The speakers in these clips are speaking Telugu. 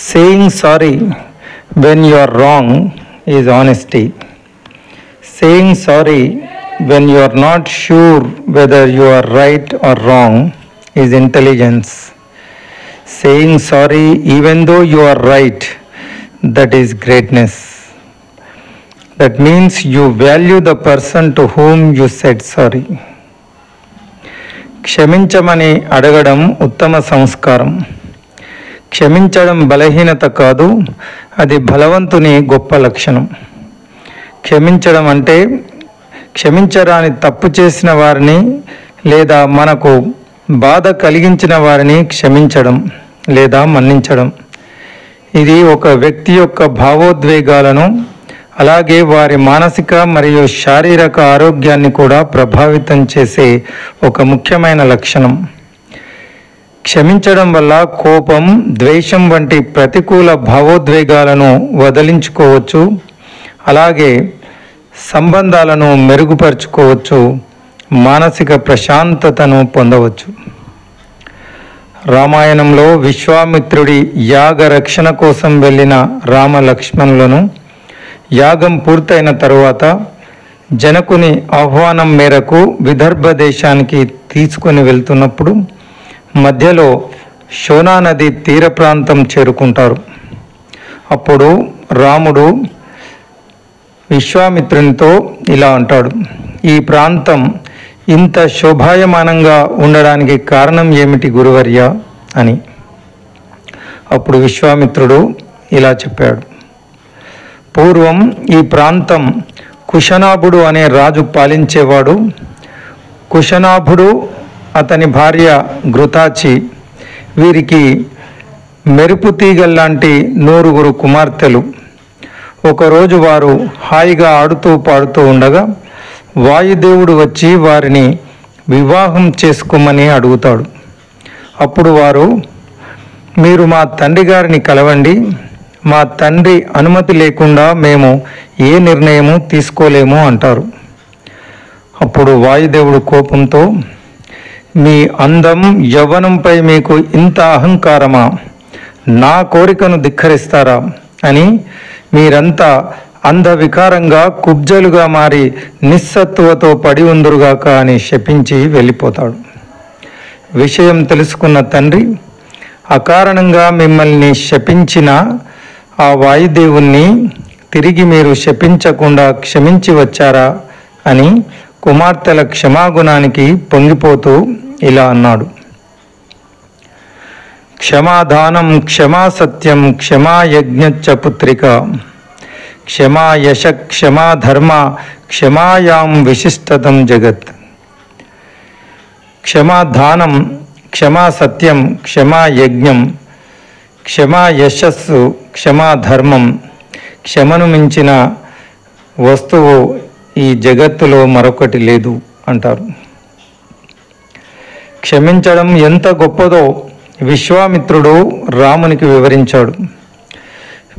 Saying sorry when you are wrong is honesty. Saying sorry when you are not sure whether you are right or wrong is intelligence. Saying sorry even though you are right, that is greatness. That means you value the person to whom you said sorry. క్షమించమని అడగడం ఉత్తమ సంస్కారం. క్షమించడం బలహీనత కాదు, అది బలవంతుని గొప్ప లక్షణం. క్షమించడం అంటే క్షమించరాని తప్పు చేసిన వారిని లేదా మనకు బాధ కలిగించిన వారిని క్షమించడం లేదా మన్నించడం. ఇది ఒక వ్యక్తి యొక్క భావోద్వేగాలను అలాగే వారి మానసిక మరియు శారీరక ఆరోగ్యాన్ని కూడా ప్రభావితం చేసే ఒక ముఖ్యమైన లక్షణం. క్షమించడం వల్ల కోపం, ద్వేషం వంటి ప్రతికూల భావోద్వేగాలను వదిలించుకోవచ్చు, అలాగే సంబంధాలను మెరుగుపరుచుకోవచ్చు, మానసిక ప్రశాంతతను పొందవచ్చు. రామాయణంలో విశ్వామిత్రుడి యాగ రక్షణ కోసం వెళ్ళిన రామ లక్ష్మణులను యాగం పూర్తయిన తరువాత జనకుని ఆహ్వానం మేరకు విదర్భ దేశానికి తీసుకొని వెళ్తున్నప్పుడు మధ్యలో శోనా నది తీర ప్రాంతం చేరుకుంటారు. అప్పుడు రాముడు విశ్వామిత్రునితో ఇలా అంటాడు, ఈ ప్రాంతం ఇంత శోభాయమానంగా ఉండడానికి కారణం ఏమిటి గురువర్య అని. అప్పుడు విశ్వామిత్రుడు ఇలా చెప్పాడు, పూర్వం ఈ ప్రాంతం కుశనాభుడు అనే రాజు పాలించేవాడు. కుశనాభుడు, అతని భార్య ఘృతాచి, వీరికి మెరుపు తీగల్లాంటి 9 కుమార్తెలు. ఒకరోజు వారు హాయిగా ఆడుతూ పాడుతూ ఉండగా వాయుదేవుడు వచ్చి వారిని వివాహం చేసుకోమని అడుగుతాడు. అప్పుడు వారు, మీరు మా తండ్రి గారిని కలవండి, మా తండ్రి అనుమతి లేకుండా మేము ఏ నిర్ణయము తీసుకోలేము అంటారు. అప్పుడు వాయుదేవుడు కోపంతో, మీ అందం యవ్వనంపై మీకు ఇంత అహంకారమా, నా కోరికను ధిక్కరిస్తారా అని మీరంతా అంధవికారంగా కుబ్జలుగా మారి నిస్సత్తువతో పడి ఉందురుగాక అని శపించి వెళ్ళిపోతాడు. విషయం తెలుసుకున్న తండ్రి, అకారణంగా మిమ్మల్ని శపించిన ఆ వాయుదేవుణ్ణి తిరిగి మీరు శపించకుండా క్షమించి వచ్చారా అని కుమార్తెల క్షమాగుణానికి పొంగిపోతూ ఇలా అన్నాడు, క్షమాదానం క్షమా సత్యం క్షమా యజ్ఞచ్చ పుత్రిక క్షమా యశ క్షమా ధర్మ క్షమాయాం విశిష్టతం జగత్. క్షమాదానం, క్షమా సత్యం, క్షమా యజ్ఞం, క్షమా యశస్సు, క్షమా ధర్మం, క్షమను మించిన వస్తువు ఈ జగత్తులో మరొకటి లేదు అంటారు. క్షమించడం ఎంత గొప్పదో విశ్వామిత్రుడు రామునికి వివరించాడు.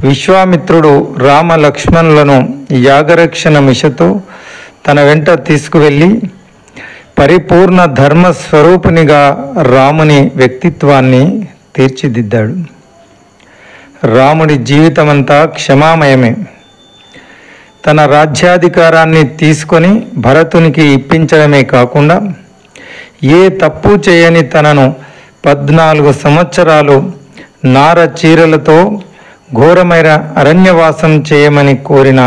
విశ్వామిత్రుడు రామ లక్ష్మణులను యాగరక్షణ మిషతో తన వెంట తీసుకువెళ్ళి పరిపూర్ణ ధర్మస్వరూపునిగా రాముని వ్యక్తిత్వాన్ని తీర్చిదిద్దాడు. రాముడి జీవితమంతా క్షమామయమే. తన రాజ్యాధికారాన్ని తీసుకొని భరతునికి ఇప్పించడమే కాకుండా ఏ తప్పు చేయని తనను 14 సంవత్సరాలు నార చీరలతో ఘోరమైన అరణ్యవాసం చేయమని కోరిన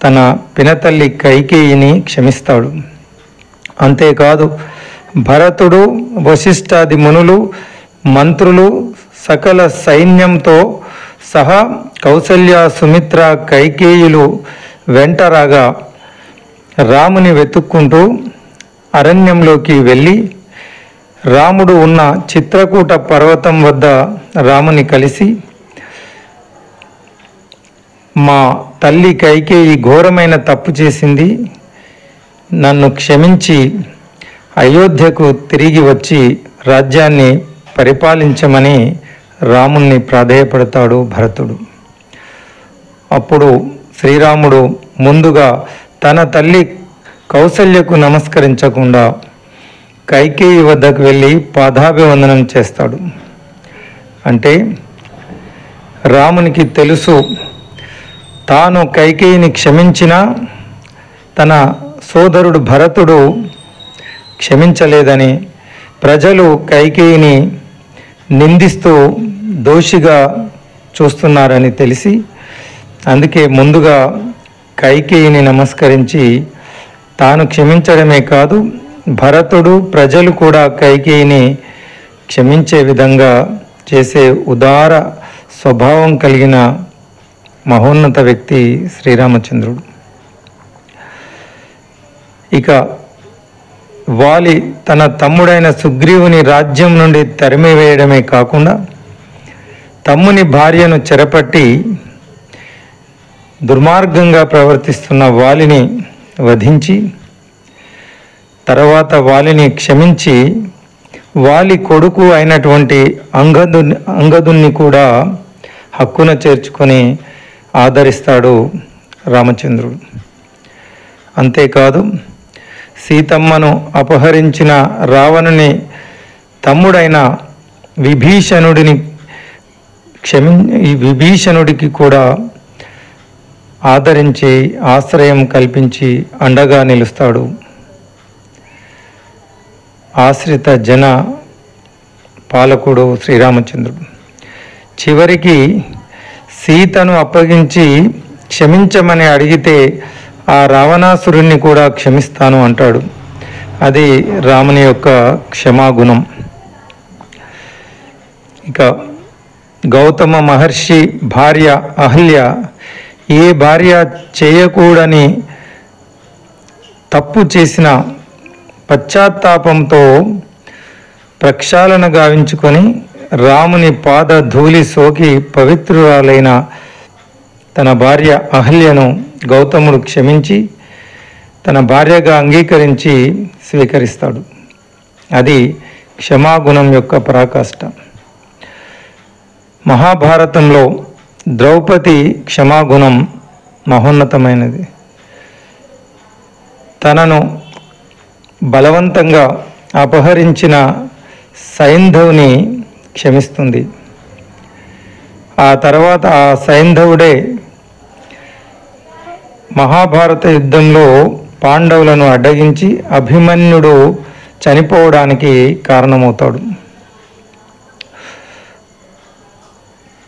తన పినతల్లి కైకేయిని క్షమిస్తాడు. అంతేకాదు, భరతుడు, వశిష్ఠాది మునులు, మంత్రులు, సకల సైన్యంతో సహా కౌసల్య, సుమిత్ర, కైకేయులు వెంటరాగా రాముని వెతుక్కుంటూ అరణ్యంలోకి వెళ్ళి రాముడు ఉన్న చిత్రకూట పర్వతం వద్ద రాముని కలిసి, మా తల్లి కైకేయి ఘోరమైన తప్పు చేసింది, నన్ను క్షమించి అయోధ్యకు తిరిగి వచ్చి రాజ్యాన్ని పరిపాలించమని రాముణ్ణి ప్రాధేయపడతాడు భరతుడు. అప్పుడు శ్రీరాముడు ముందుగా తన తల్లి కౌసల్యకు నమస్కరించకుండా కైకేయి వద్దకు వెళ్ళి పాదాభివందనం చేస్తాడు. అంటే రామునికి తెలుసు తాను కైకేయిని క్షమించినా తన సోదరుడు భరతుడు క్షమించలేదని, ప్రజలు కైకేయిని నిందిస్తూ దోషిగా చూస్తున్నారని తెలిసి అందుకే ముందుగా కైకేయిని నమస్కరించి తాను క్షమించడమే కాదు భరతుడు ప్రజలు కూడా కైకేయిని క్షమించే విధంగా చేసే ఉదార స్వభావం కలిగిన మహోన్నత వ్యక్తి శ్రీరామచంద్రుడు. ఇక వాలి తన తమ్ముడైన సుగ్రీవుని రాజ్యం నుండి తరిమివేయడమే కాకుండా తమ్ముని భార్యను చెరపట్టి దుర్మార్గంగా ప్రవర్తిస్తున్న వాలిని వధించి తర్వాత వాలిని క్షమించి వాలి కొడుకు అయినటువంటి అంగదుని కూడా హక్కున చేర్చుకొని ఆదరిస్తాడు రామచంద్రుడు. అంతేకాదు సీతమ్మను అపహరించిన రావణుని తమ్ముడైన విభీషణుడికి కూడా ఆదరించి ఆశ్రయం కల్పించి అండగా నిలుస్తాడు. ఆశ్రిత జన పాలకుడు శ్రీరామచంద్రుడు. చివరికి సీతను అప్పగించి క్షమించమని అడిగితే ఆ రావణాసురుణ్ణి కూడా క్షమిస్తాను అంటాడు. అది రాముని యొక్క క్షమాగుణం. ఇక గౌతమ మహర్షి భార్య అహల్య ఏ భార్య చేయకూడని తప్పు చేసిన పశ్చాత్తాపంతో ప్రక్షాళన గావించుకొని రాముని పాద ధూళి సోకి పవిత్రురాలైన తన భార్య అహల్యను గౌతముడు క్షమించి తన భార్యగా అంగీకరించి స్వీకరిస్తాడు. అది క్షమాగుణం యొక్క పరాకాష్ట. మహాభారతంలో ద్రౌపది క్షమాగుణం మహోన్నతమైనది. తనను బలవంతంగా అపహరించిన సైంధవుని క్షమిస్తుంది. ఆ తర్వాత ఆ సైంధవుడే మహాభారత యుద్ధంలో పాండవులను అడ్డగించి అభిమన్యుడు చనిపోవడానికి కారణమవుతాడు.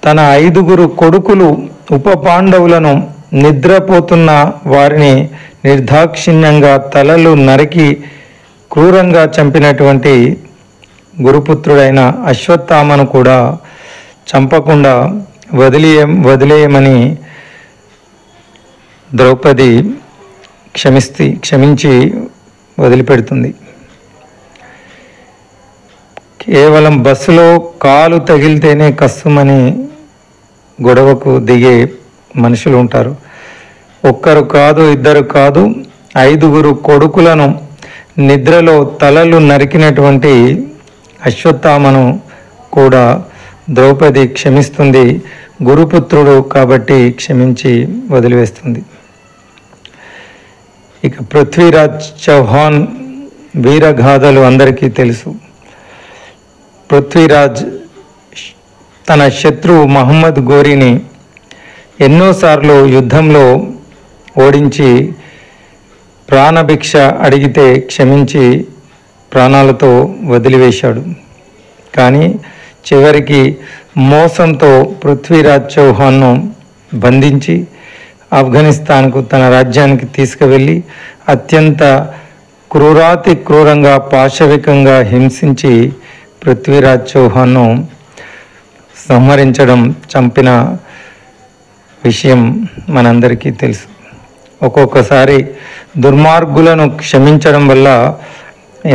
తన 5 కొడుకులు ఉప పాండవులను నిద్రపోతున్న వారిని నిర్దాక్షిణ్యంగా తలలు నరికి క్రూరంగా చంపినటువంటి గురుపుత్రుడైన అశ్వత్థామను కూడా చంపకుండా వదిలేయమని ద్రౌపది క్షమించి వదిలిపెడుతుంది. కేవలం బస్సులో కాలు తగిలితేనే కస్సుమని గొడవకు దిగే మనుషులు ఉంటారు. ఒక్కరు కాదు, ఇద్దరు కాదు, 5 కొడుకులను నిద్రలో తలలు నరికినటువంటి అశ్వత్థామను కూడా ద్రౌపది క్షమిస్తుంది. గురుపుత్రుడు కాబట్టి క్షమించి వదిలివేస్తుంది. ఇక పృథ్వీరాజ్ చౌహాన్ వీరగాథలు అందరికీ తెలుసు. పృథ్వీరాజ్ తన శత్రువు మహమ్మద్ గోరీని ఎన్నోసార్లు యుద్ధంలో ఓడించి ప్రాణభిక్ష అడిగితే క్షమించి ప్రాణాలతో వదిలివేశాడు. కానీ చివరికి మోసంతో పృథ్వీరాజ్ చౌహాన్ను బంధించి ఆఫ్ఘనిస్తాన్కు తన రాజ్యానికి తీసుకువెళ్ళి అత్యంత క్రూరంగా పాశవికంగా హింసించి పృథ్వీరాజ్ చౌహాన్ను చంపిన విషయం మనందరికీ తెలుసు. ఒక్కొక్కసారి దుర్మార్గులను క్షమించడం వల్ల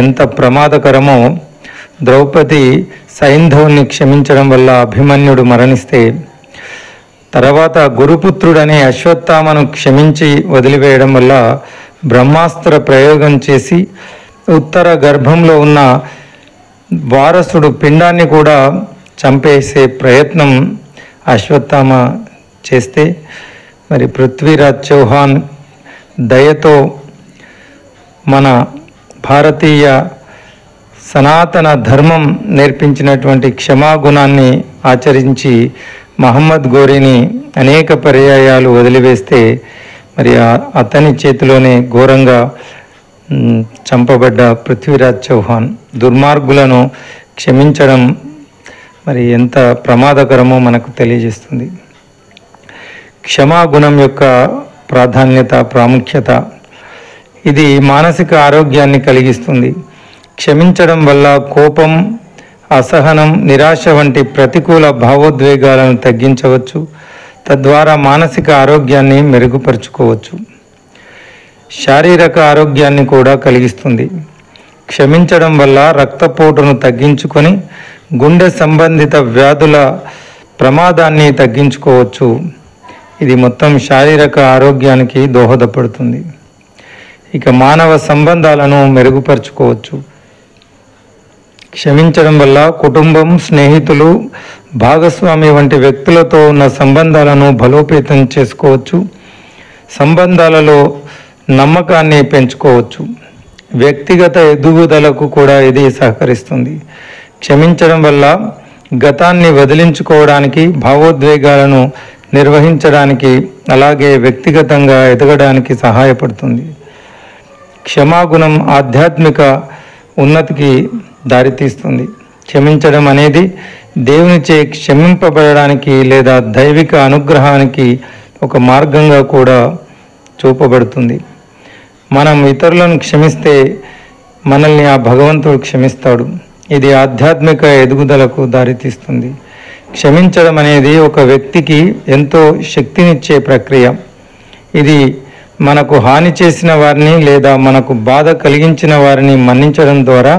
ఎంత ప్రమాదకరమో ద్రౌపది సైంధవుని క్షమించడం వల్ల అభిమన్యుడు మరణిస్తే తర్వాత గురుపుత్రుడనే అశ్వత్థామను క్షమించి వదిలివేయడం వల్ల బ్రహ్మాస్త్ర ప్రయోగం చేసి ఉత్తర గర్భంలో ఉన్న వారసుడు పిండాన్ని కూడా చంపేసే ప్రయత్నం అశ్వత్థామ చేస్తే మరి పృథ్వీరాజ్ చౌహాన్ దయతో మన భారతీయ సనాతన ధర్మం నేర్పించినటువంటి క్షమాగుణాన్ని ఆచరించి మహమ్మద్ ఘోరీని అనేక పర్యాయాలు వదిలివేస్తే మరి అతని చేతిలోనే ఘోరంగా చంపబడ్డ పృథ్వీరాజ్ చౌహాన్. దుర్మార్గులను క్షమించడం మరి ఎంత ప్రమాదకరమో మనకు తెలియజేస్తుంది. క్షమాగుణం యొక్క ప్రాధాన్యత, ప్రాముఖ్యత, ఇది మానసిక ఆరోగ్యాన్ని కలిగిస్తుంది. క్షమించడం వల్ల కోపం, అసహనం, నిరాశ వంటి ప్రతికూల భావోద్వేగాలను తగ్గించవచ్చు. తద్వారా మానసిక ఆరోగ్యాన్ని మెరుగుపరుచుకోవచ్చు. శారీరక ఆరోగ్యాన్ని కూడా కలిగిస్తుంది. క్షమించడం వల్ల రక్తపోటును తగ్గించుకొని గుండె సంబంధిత వ్యాధుల ప్రమాదాన్ని తగ్గించుకోవచ్చు. ఇది మొత్తం శారీరక ఆరోగ్యానికి దోహదపడుతుంది. ఇక మానవ సంబంధాలను మెరుగుపరుచుకోవచ్చు. క్షమించడం వల్ల కుటుంబం, స్నేహితులు, భాగస్వామి వంటి వ్యక్తులతో ఉన్న సంబంధాలను బలోపేతం చేసుకోవచ్చు. సంబంధాలలో నమ్మకాన్ని పెంచుకోవచ్చు. వ్యక్తిగత ఎదుగుదలకు కూడా ఇది సహకరిస్తుంది. క్షమించడం వల్ల గతాన్ని వదిలించుకోవడానికి, భావోద్వేగాలను నిర్వహించడానికి, అలాగే వ్యక్తిగతంగా ఎదగడానికి సహాయపడుతుంది. క్షమాగుణం ఆధ్యాత్మిక ఉన్నతికి దారితీస్తుంది. క్షమించడం అనేది దేవునిచే క్షమింపబడడానికి లేదా దైవిక అనుగ్రహానికి ఒక మార్గంగా కూడా చూపబడుతుంది. మనం ఇతరులను క్షమిస్తే మనల్ని ఆ భగవంతుడు క్షమిస్తాడు. ఇది ఆధ్యాత్మిక ఎదుగుదలకు దారితీస్తుంది. క్షమించడం అనేది ఒక వ్యక్తికి ఎంతో శక్తినిచ్చే ప్రక్రియ. ఇది మనకు హాని చేసిన వారిని లేదా మనకు బాధ కలిగించిన వారిని మన్నించడం ద్వారా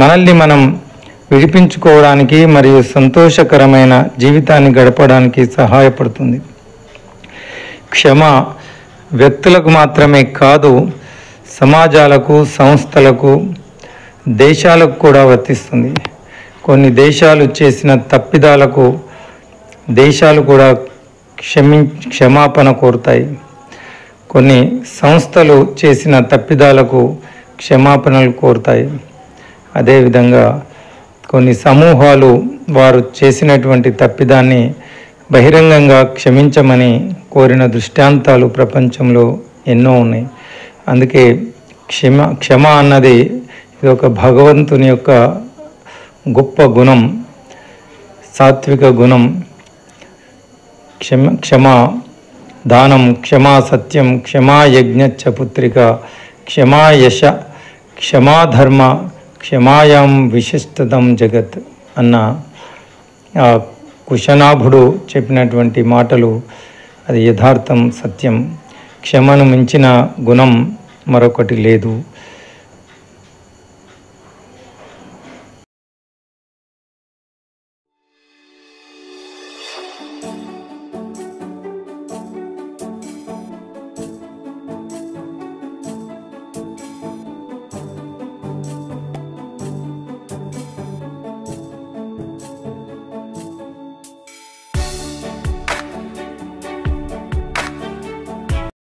మనల్ని మనం విడిపించుకోవడానికి మరియు సంతోషకరమైన జీవితాన్ని గడపడానికి సహాయపడుతుంది. క్షమ వ్యక్తులకు మాత్రమే కాదు, సమాజాలకు, సంస్థలకు, దేశాలకు కూడా వర్తిస్తుంది. కొన్ని దేశాలు చేసిన తప్పిదాలకు దేశాలు కూడా క్షమాపణ కోరుతాయి. కొన్ని సంస్థలు చేసిన తప్పిదాలకు క్షమాపణలు కోరుతాయి. అదేవిధంగా కొన్ని సమూహాలు వారు చేసినటువంటి తప్పిదాన్ని బహిరంగంగా క్షమించమని కోరిన దృష్టాంతాలు ప్రపంచంలో ఎన్నో ఉన్నాయి. అందుకే క్షమ అన్నది ఇది ఒక భగవంతుని యొక్క గొప్ప గుణం, సాత్విక గుణం. క్షమా దానం, క్షమా సత్యం, క్షమా యజ్ఞచ్చ పుత్రిక, క్షమా యశ, క్షమా ధర్మ, క్షమాయాం విశిష్టతం జగత్ అన్న కుశనాభుడు చెప్పినటువంటి మాటలు అది యథార్థం, సత్యం. క్షమను మించిన గుణం మరొకటి లేదు.